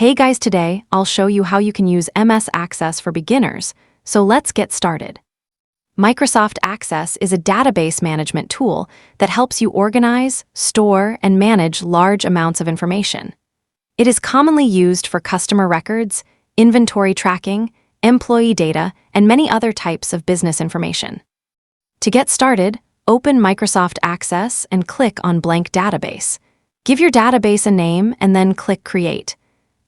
Hey guys, today I'll show you how you can use MS Access for beginners, so let's get started. Microsoft Access is a database management tool that helps you organize, store, and manage large amounts of information. It is commonly used for customer records, inventory tracking, employee data, and many other types of business information. To get started, open Microsoft Access and click on Blank Database. Give your database a name and then click Create.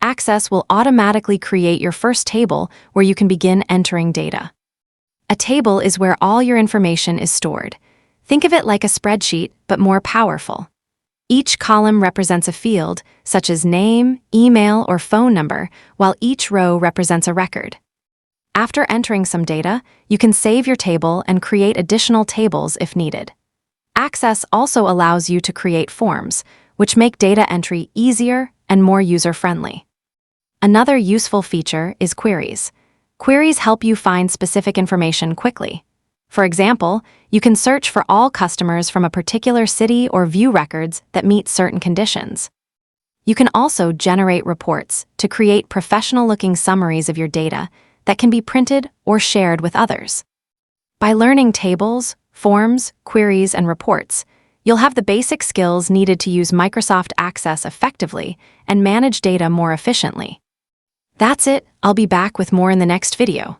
Access will automatically create your first table where you can begin entering data. A table is where all your information is stored. Think of it like a spreadsheet, but more powerful. Each column represents a field, such as name, email, or phone number, while each row represents a record. After entering some data, you can save your table and create additional tables if needed. Access also allows you to create forms, which make data entry easier and more user-friendly. Another useful feature is queries. Queries help you find specific information quickly. For example, you can search for all customers from a particular city or view records that meet certain conditions. You can also generate reports to create professional-looking summaries of your data that can be printed or shared with others. By learning tables, forms, queries, and reports, you'll have the basic skills needed to use Microsoft Access effectively and manage data more efficiently. That's it. I'll be back with more in the next video.